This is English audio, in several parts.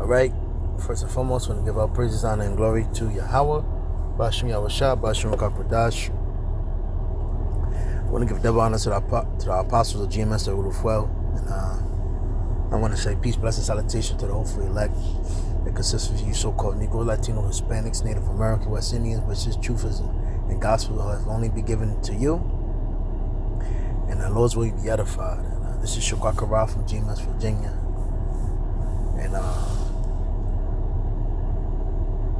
Alright, first and foremost, I want to give our praises, honor, and glory to Yahweh, Bashim Yahushua, Bashim Rakakwadash. I want to give double honor to the apostles of GMS that rule well. And I want to say peace, blessing, salutation to the hopefully elect that consists of you so-called Negro, Latino, Hispanics, Native American, West Indians, which is truth and gospel have only been given to you. And the Lord's will be edified. And this is Shukakara from GMS, Virginia. And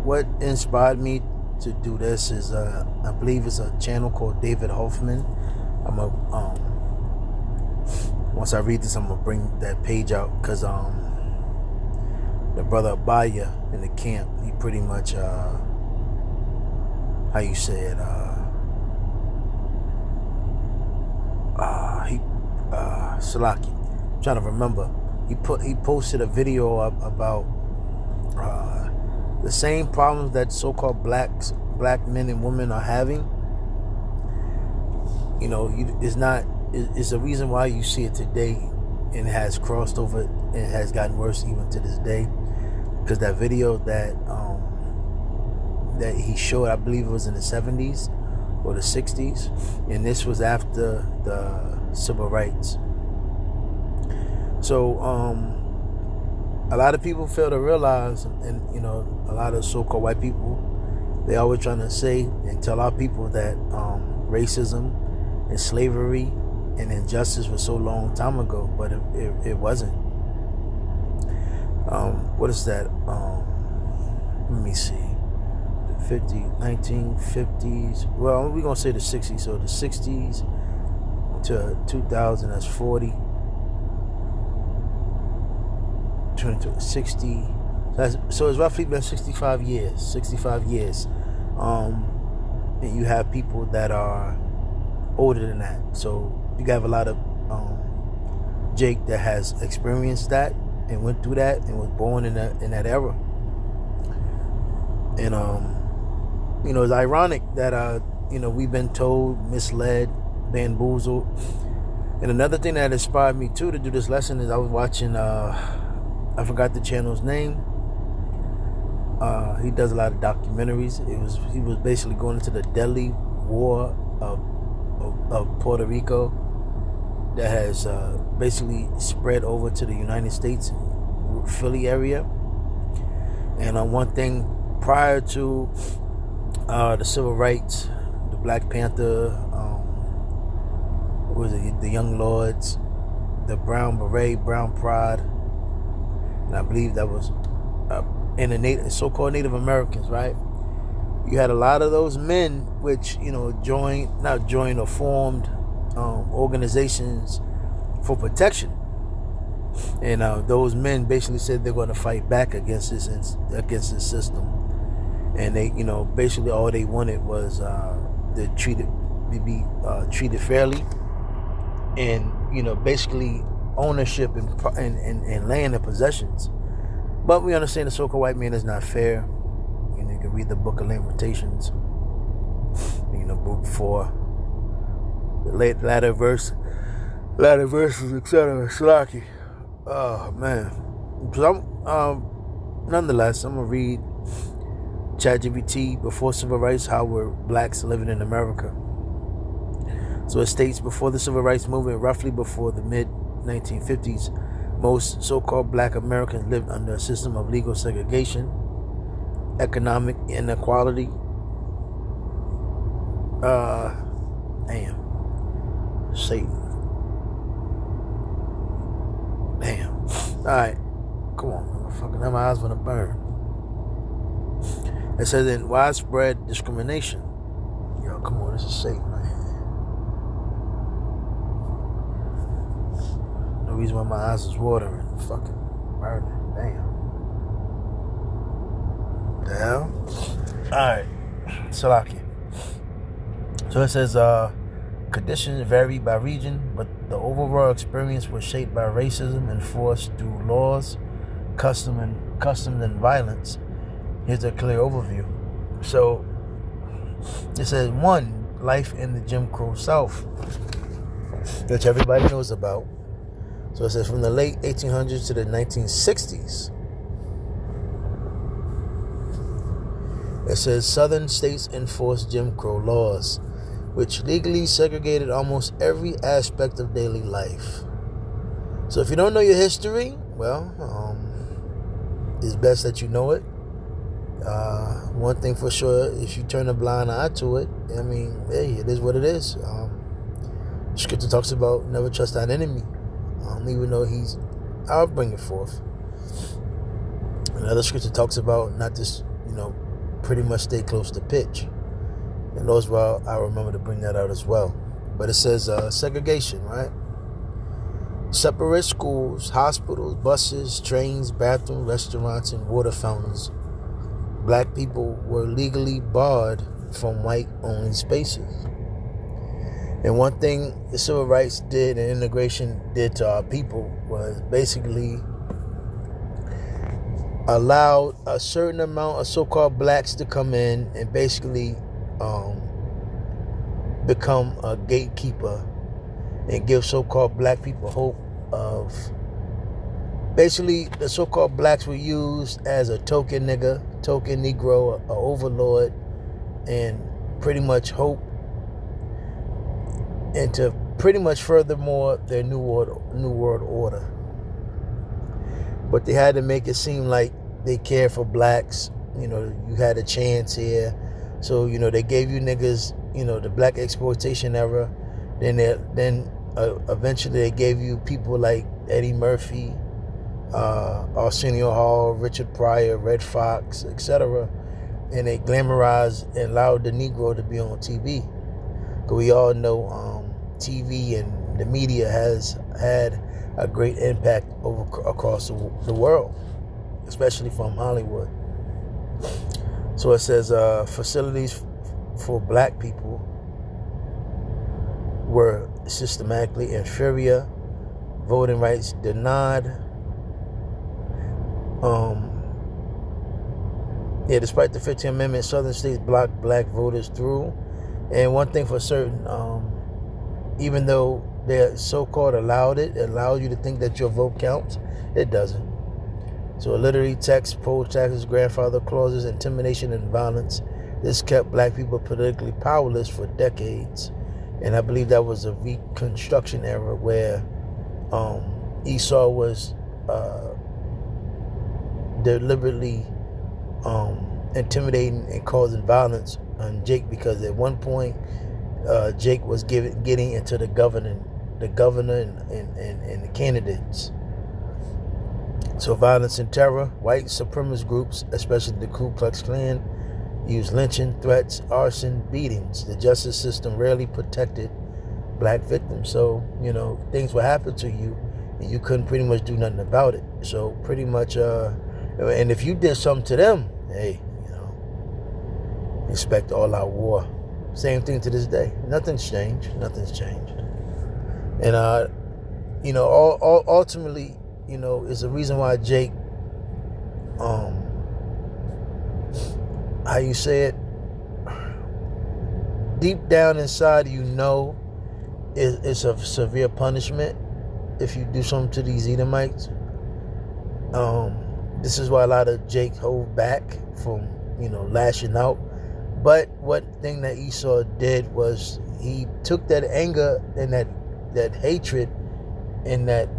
what inspired me to do this is I believe it's a channel called David Hoffman. Once I read this, I'm gonna bring that page out because the brother Abaya in the camp, he pretty much how you say it, Salaki, I'm trying to remember. He posted a video about the same problems that so-called black men and women are having. You know, it's a reason why you see it today, and it has crossed over and it has gotten worse even to this day. Because that video that he showed, I believe it was in the 70s or the 60s, and this was after the civil rights. So a lot of people fail to realize, and you know, a lot of so-called white people, they always trying to say and tell our people that racism and slavery and injustice was so long time ago, but it wasn't. What is that? Let me see. The 1950s. Well, we're gonna say the 60s. So the 60s to 2000, that's 40. 60. So it's roughly been 65 years. 65 years. And you have people that are older than that. So you have a lot of Jake that has experienced that and went through that and was born in that era. And you know, it's ironic that you know, we've been told, misled, bamboozled. And another thing that inspired me too to do this lesson is I was watching I forgot the channel's name. He does a lot of documentaries. He was basically going into the deadly war of Puerto Rico that has basically spread over to the United States, Philly area. And one thing, prior to the civil rights, the Black Panther, what was it, the Young Lords, the Brown Beret, Brown Pride, and I believe that was in the so-called Native Americans, right? You had a lot of those men which, you know, formed organizations for protection. And those men basically said they're going to fight back against this system. And they, you know, basically all they wanted was to be treated fairly, and, you know, basically ownership and land and possessions. But we understand the so-called white man is not fair. You know, you can read the Book of Lamentations, you know, book 4, the latter verses, etc. Slaki. Oh man. So nonetheless, I'm gonna read ChatGPT, before civil rights, how were blacks living in America? So it states, before the civil rights movement, roughly before the mid-1950s, most so-called black Americans lived under a system of legal segregation, economic inequality. Damn. Satan. Damn. Alright. Come on, motherfucker. Now my eyes wanna burn. It says in widespread discrimination. Yo, come on, this is Satan, man. No reason why my eyes is watering. Fucking burning. Damn. The hell? Alright. Salaki. So it says conditions vary by region, but the overall experience was shaped by racism enforced through laws, customs and violence. Here's a clear overview. So it says 1, life in the Jim Crow South, which everybody knows about. So it says from the late 1800s to the 1960s. It says Southern states enforced Jim Crow laws, which legally segregated almost every aspect of daily life. So if you don't know your history, well, it's best that you know it. One thing for sure, if you turn a blind eye to it, I mean, hey, it is what it is. Scripture talks about never trust thine enemy, even though I'll bring it forth. Another scripture talks about not just, pretty much stay close to pitch. And those, well, I remember to bring that out as well. But it says segregation, right? Separate schools, hospitals, buses, trains, bathrooms, restaurants, and water fountains. Black people were legally barred from white-only spaces. And one thing the civil rights did and integration did to our people was basically allowed a certain amount of so-called blacks to come in and basically become a gatekeeper and give so-called black people hope of... Basically, the so-called blacks were used as a token nigga, token Negro, an overlord, and pretty much hope, and to pretty much furthermore their new world order. But they had to make it seem like they care for blacks. You had a chance here. So, they gave you niggas, the black exploitation era. Then eventually they gave you people like Eddie Murphy, Arsenio Hall, Richard Pryor, Red Fox, etc. And they glamorized and allowed the Negro to be on TV. Because we all know TV and the media has had a great impact across the world, especially from Hollywood. So it says facilities for black people were systematically inferior, voting rights denied. Despite the 15th Amendment, Southern states blocked black voters through. And one thing for certain, even though they so-called allowed you to think that your vote counts, it doesn't. So literally text, poll taxes, grandfather clauses, intimidation, and violence. This kept black people politically powerless for decades. And I believe that was a Reconstruction era where Esau was deliberately intimidating and causing violence on Jake, because at one point Jake was getting into the governor and the candidates. So violence and terror. White supremacist groups, especially the Ku Klux Klan, used lynching, threats, arson, beatings. The justice system rarely protected black victims. So, things would happen to you and you couldn't pretty much do nothing about it. So pretty much, and if you did something to them, hey, expect all out war. Same thing to this day. Nothing's changed. And, ultimately, is the reason why Jake, how you say it, deep down inside, it's a severe punishment if you do something to these Edomites. This is why a lot of Jake hold back from, lashing out. But one thing that Esau did was he took that anger and that hatred and that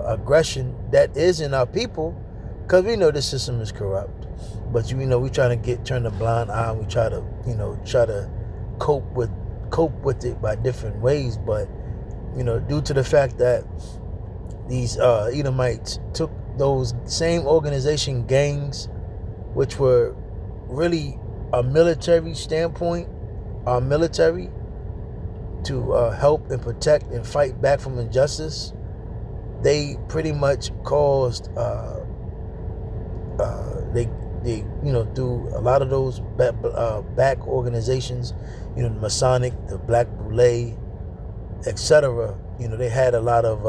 aggression that is in our people, because we know the system is corrupt. But we trying to turn a blind eye. We try to cope with it by different ways. But due to the fact that these Edomites took those same organization gangs, which were really a military standpoint, our military, to help and protect and fight back from injustice, they pretty much caused they through a lot of those back organizations, the Masonic, the Black Boule, etc. They had a lot of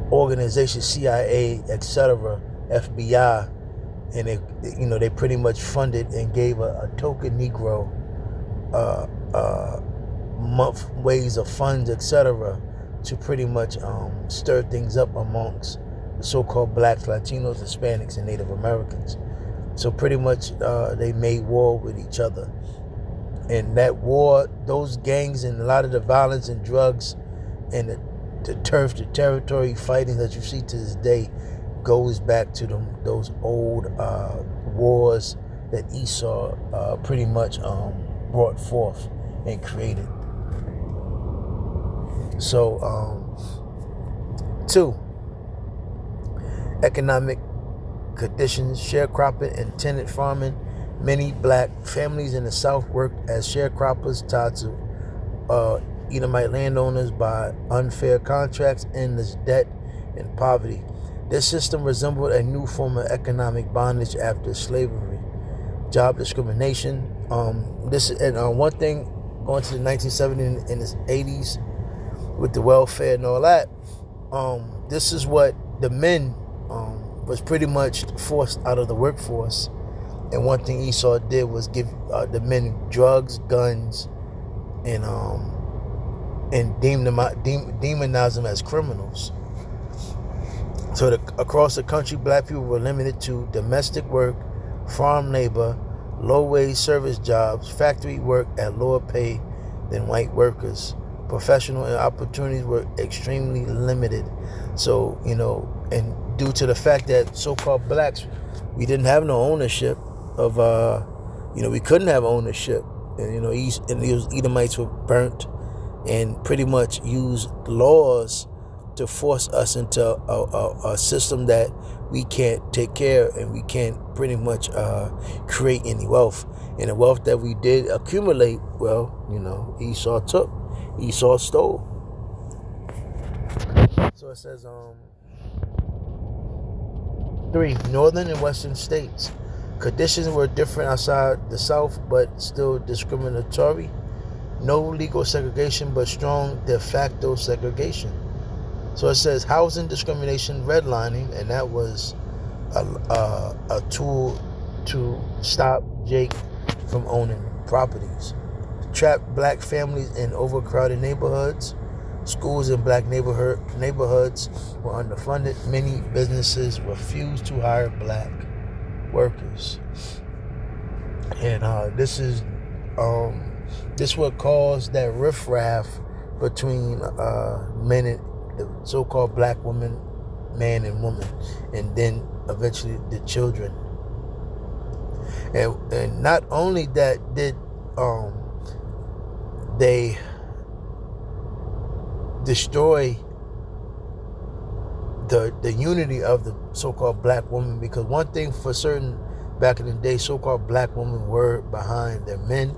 organizations, CIA, etc., FBI, and they pretty much funded and gave a token Negro ways of funds, etc., to pretty much stir things up amongst so-called blacks, Latinos, Hispanics, and Native Americans. So pretty much they made war with each other. And that war, those gangs and a lot of the violence and drugs and the turf, the territory fighting that you see to this day goes back to those old wars that Esau pretty much brought forth and created. So, 2, economic conditions, sharecropping and tenant farming. Many black families in the South worked as sharecroppers tied to Edomite landowners by unfair contracts, endless debt, and poverty. This system resembled a new form of economic bondage after slavery. Job discrimination. One thing going to the 1970s and the 80s with the welfare and all that. This is what the men was pretty much forced out of the workforce. And one thing Esau did was give the men drugs, guns, and demonize them as criminals. So across the country, black people were limited to domestic work, farm labor, low-wage service jobs, factory work at lower pay than white workers. Professional opportunities were extremely limited. So, and due to the fact that so-called blacks, we didn't have no ownership of, we couldn't have ownership. And, those Edomites were burnt and pretty much used laws to force us into a system that we can't take care of, and we can't pretty much create any wealth. And the wealth that we did accumulate, Esau took. Esau stole. So it says 3, northern and western states. Conditions were different outside the South, but still discriminatory. No legal segregation, but strong de facto segregation. So it says housing discrimination, redlining, and that was a tool to stop Jake from owning properties. Trapped black families in overcrowded neighborhoods. Schools in black neighborhoods were underfunded. Many businesses refused to hire black workers. And this what caused that riffraff between men and the so-called black woman, man and woman, and then eventually the children. And not only that did they destroy the unity of the so-called black woman, because one thing for certain, back in the day, so-called black women were behind their men,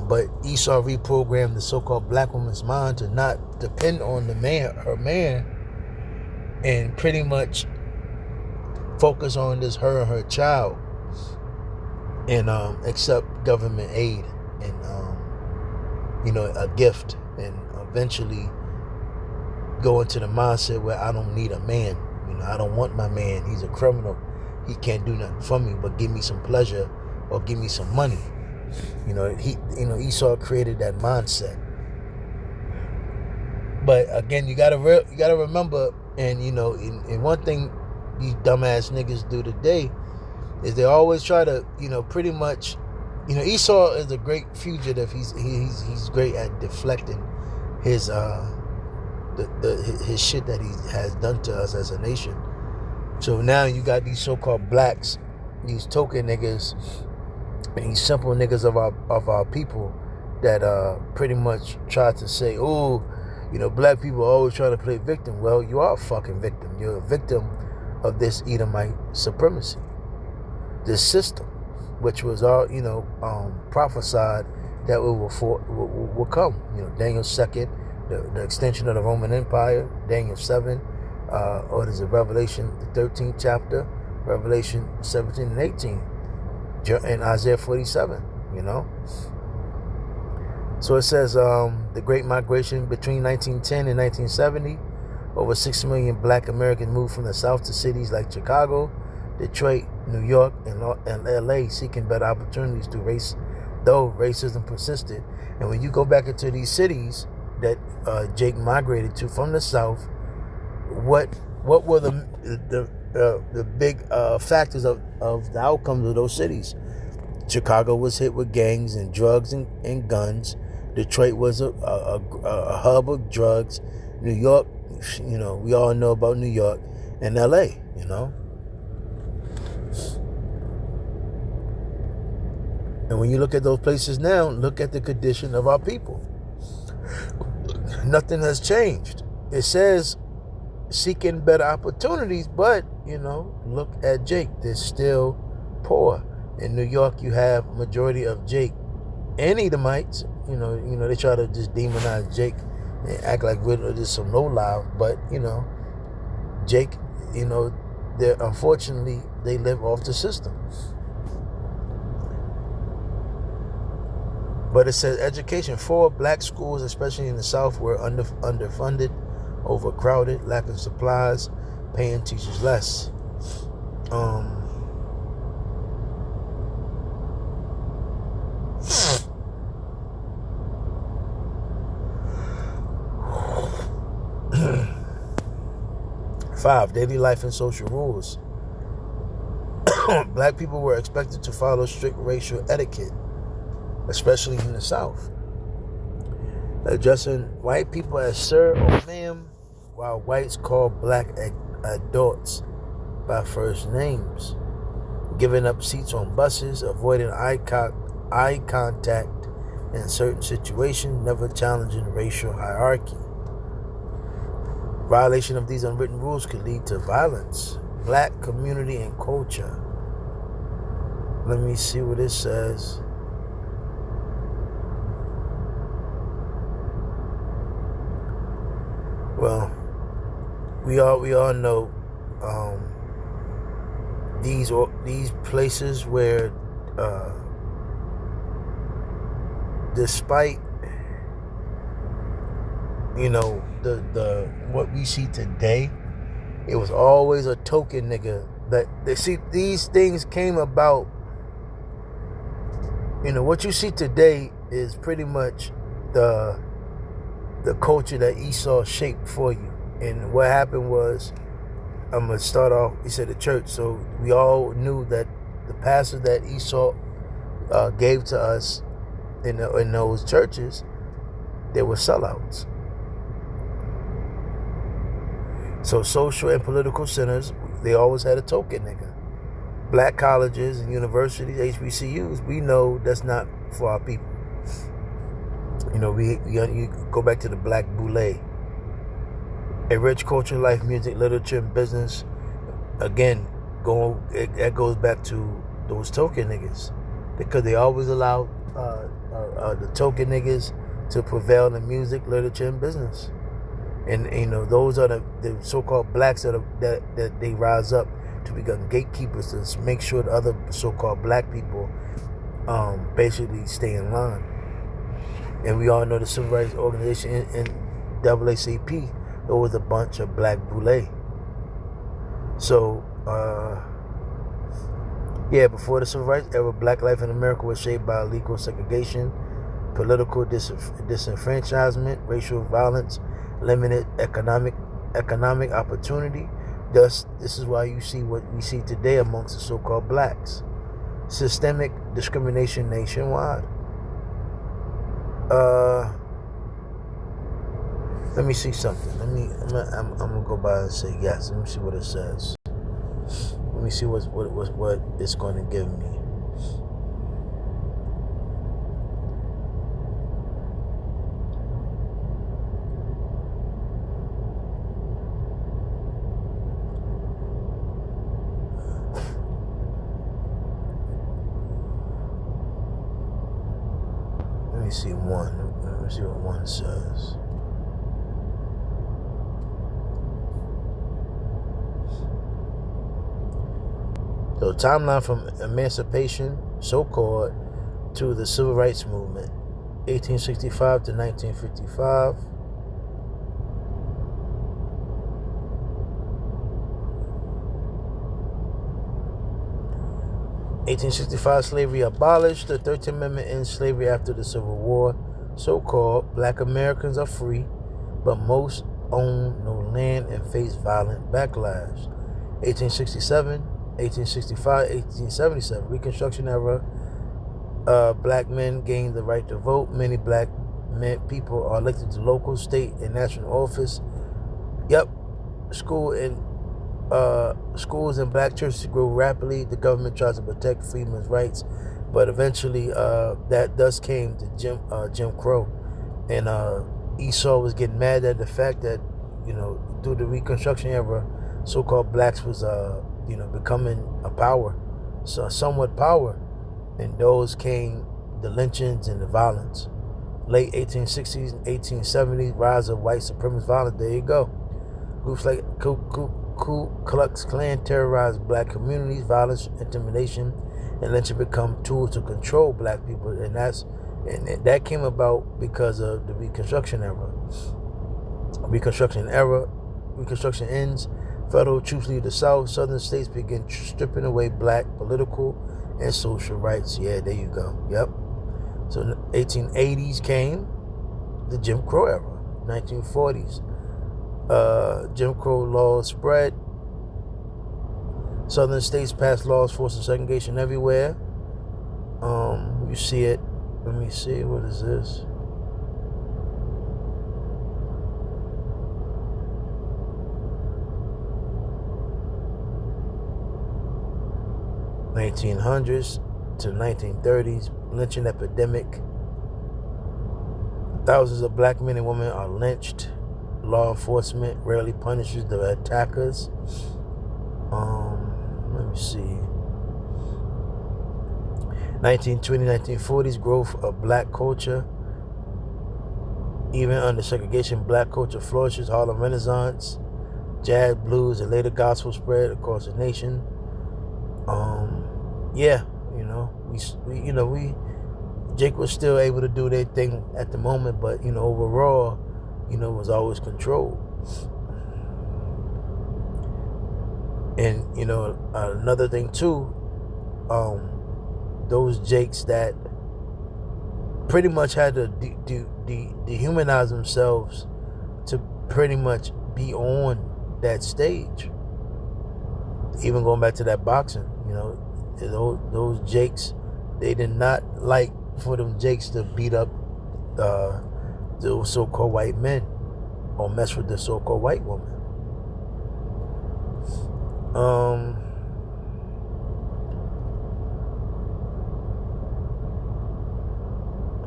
but Esau reprogrammed the so-called black woman's mind to not depend on her man, and pretty much focus on this her and her child, and accept government aid and a gift, and eventually go into the mindset where I don't need a man. I don't want my man. He's a criminal. He can't do nothing for me but give me some pleasure or give me some money. Esau created that mindset. But again, you gotta remember, and one thing these dumbass niggas do today is they always try to, pretty much, Esau is a great fugitive. He's great at deflecting his his shit that he has done to us as a nation. So now you got these so-called blacks, these token niggas, and these simple niggas of our people that pretty much try to say, black people are always trying to play victim. Well, you are a fucking victim. You're a victim of this Edomite supremacy, this system, which was all prophesied that it will come. Daniel 2nd, the extension of the Roman Empire. Daniel 7, Revelation the 13th chapter, Revelation 17 and 18, and Isaiah 47. So it says the Great Migration between 1910 and 1970. Over 6 million black Americans moved from the South to cities like Chicago, Detroit, New York, and LA, seeking better opportunities though racism persisted. And when you go back into these cities that Jake migrated to from the South, what what were the big factors of the outcomes of those cities? Chicago was hit with gangs and drugs and guns. Detroit was a hub of drugs. New York, we all know about New York, and LA, And when you look at those places now, look at the condition of our people. Nothing has changed. It says seeking better opportunities, but, look at Jake. They're still poor. In New York, you have majority of Jake and Edomites. They try to just demonize Jake and act like we're just some lowlife. But, Jake, unfortunately, they live off the system. But it says education for black schools, especially in the South, were underfunded, overcrowded, lacking supplies, paying teachers less. Five, daily life and social rules. Black people were expected to follow strict racial etiquette, especially in the South, addressing white people as sir or ma'am, while whites call black adults by first names, giving up seats on buses, avoiding eye contact in certain situations, never challenging racial hierarchy. Violation of these unwritten rules could lead to violence. Black community and culture. Let me see what it says. Well, we all know these places where, despite the what we see today, it was always a token nigga that they see. These things came about. What you see today is pretty much the culture that Esau shaped for you. And what happened was, I'm going to start off, he said the church. So we all knew that the pastor that Esau gave to us in those churches, they were sellouts. So social and political centers, they always had a token nigga. Black colleges and universities, HBCUs, we know that's not for our people. You go back to the Black Boule. A rich culture, life, music, literature, and business. Again, that goes back to those token niggas, because they always allow the token niggas to prevail in music, literature, and business. And those are the so-called blacks that they rise up to become gatekeepers to make sure the other so-called black people basically stay in line. And we all know the Civil Rights Organization and NAACP, there was a bunch of Black Boule. So, before the Civil Rights era, black life in America was shaped by legal segregation, political disenfranchisement, racial violence, limited economic opportunity. Thus, this is why you see what we see today amongst the so-called blacks. Systemic discrimination nationwide. Let me see something. I'm gonna go by and say yes. Let me see what it says. Let me see what it's going to give me. Let me see what one says. So timeline from emancipation, so-called, to the Civil Rights Movement, 1865 to 1955. (1865) Slavery abolished. The 13th Amendment ends slavery after the Civil War. So-called Black Americans are free, but most own no land and face violent backlash. 1867, 1865, 1877, Reconstruction era. Black men gained the right to vote. Many black people are elected to local, state, and national office. Yep, schools and black churches grew rapidly. The government tries to protect freedmen's rights, but eventually that dust came to Jim Crow, and Esau was getting mad at the fact that through the Reconstruction era, so-called blacks was becoming a power, so somewhat power, and those came the lynchings and the violence. Late 1860s and 1870s, rise of white supremacist violence. There you go. Groups like Ku Klux Klan terrorized black communities. Violence, intimidation, and lynching become tools to control black people, and that came about because of the Reconstruction era. Reconstruction ends. Federal troops leave the South. Southern states begin stripping away black political and social rights. Yeah, there you go. Yep. So in the 1880s came the Jim Crow era. 1940s. Jim Crow laws spread. Southern states passed laws forcing segregation everywhere. You see it. Let me see. What is this? (1900s to 1930s) lynching epidemic. Thousands of black men and women are lynched. Law enforcement rarely punishes the attackers. Let me see. 1920s, 1940s growth of black culture. Even under segregation, black culture flourishes. Harlem Renaissance, jazz, blues, and later gospel spread across the nation. Jake was still able to do their thing at the moment, but overall, was always controlled. And another thing too, those Jakes that pretty much had to dehumanize themselves to pretty much be on that stage. Even going back to that boxing, those Jakes, they did not like for them Jakes to beat up the so-called white men or mess with the so-called white woman.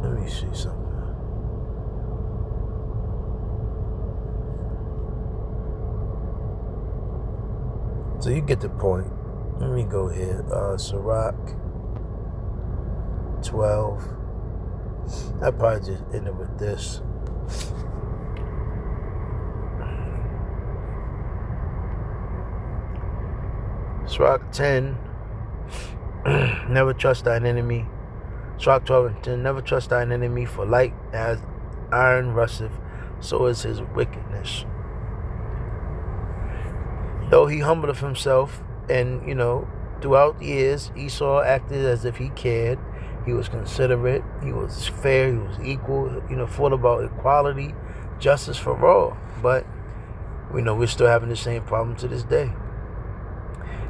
Let me see something. So you get the point. Let me go here. Sirach 12. I probably just ended with this. Sirach 10. Never trust thine enemy. Sirach 12 and 10. Never trust thine enemy, for like as iron rusteth, so is his wickedness. Though he humbleth himself, and throughout the years, Esau acted as if he cared. He was considerate. He was fair. He was equal. Full about equality, justice for all. But we're still having the same problem to this day.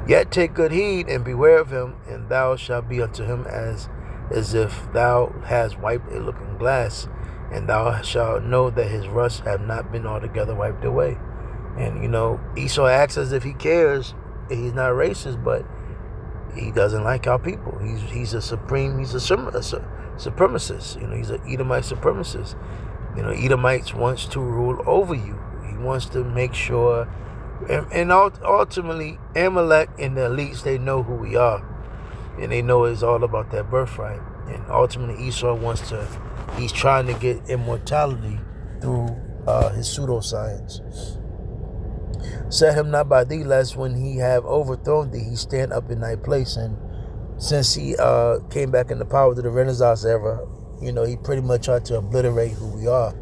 Yet take good heed and beware of him, and thou shalt be unto him as if thou hast wiped a looking glass, and thou shalt know that his rust have not been altogether wiped away. And Esau acts as if he cares. He's not racist, but he doesn't like our people. He's a supremacist. He's an Edomite supremacist. Edomites wants to rule over you. He wants to make sure, and ultimately, Amalek and the elites, they know who we are, and they know it's all about that birthright. And ultimately, Esau he's trying to get immortality through his pseudoscience. Set him not by thee, lest when he have overthrown thee, he stand up in thy place. And since he came back in the power of the Renaissance era, he pretty much tried to obliterate who we are.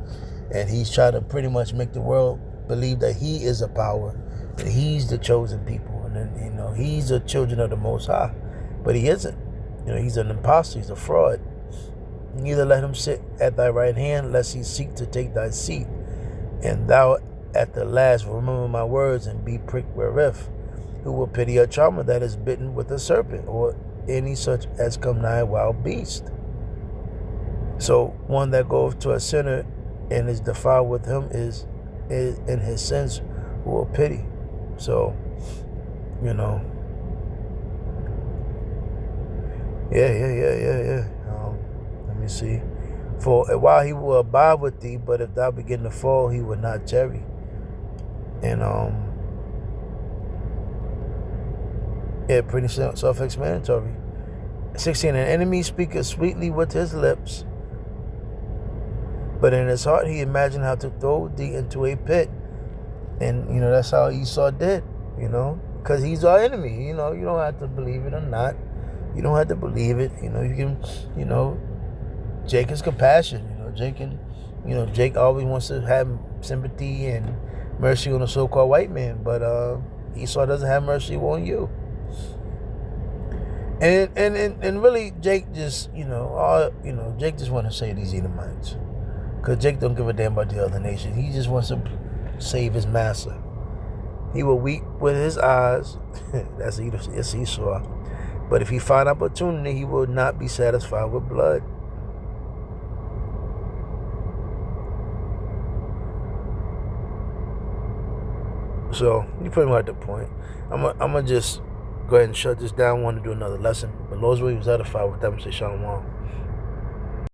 And he's trying to pretty much make the world believe that he is a power, and he's the chosen people, and then, he's the children of the Most High. But he isn't. He's an impostor. He's a fraud. Neither let him sit at thy right hand, lest he seek to take thy seat. And thou at the last remember my words and be pricked wherewith. Who will pity a charmer that is bitten with a serpent, or any such as come nigh a wild beast? So one that goeth to a sinner and is defiled with him is in his sins who will pity. So, you know, yeah. Let me see. For a while he will abide with thee, but if thou begin to fall, he will not tarry. And yeah, pretty self-explanatory. 16, an enemy speaketh sweetly with his lips, but in his heart he imagined how to throw thee into a pit. And, you know, that's how Esau did, you know, because he's our enemy. You know, you don't have to believe it or not. You don't have to believe it. You know, you can, you know, Jake is compassion. You know, Jake always wants to have sympathy and mercy on a so-called white man, but Esau doesn't have mercy on you. And really, Jake just, Jake just want to save these Edomites, because Jake don't give a damn about the other nation. He just wants to save his master. He will weep with his eyes. That's Esau. But if he find opportunity, he will not be satisfied with blood. So you pretty much at the point. I'm gonna just go ahead and shut this down. I want to do another lesson. But Lord's will was edified with them. Say shalom.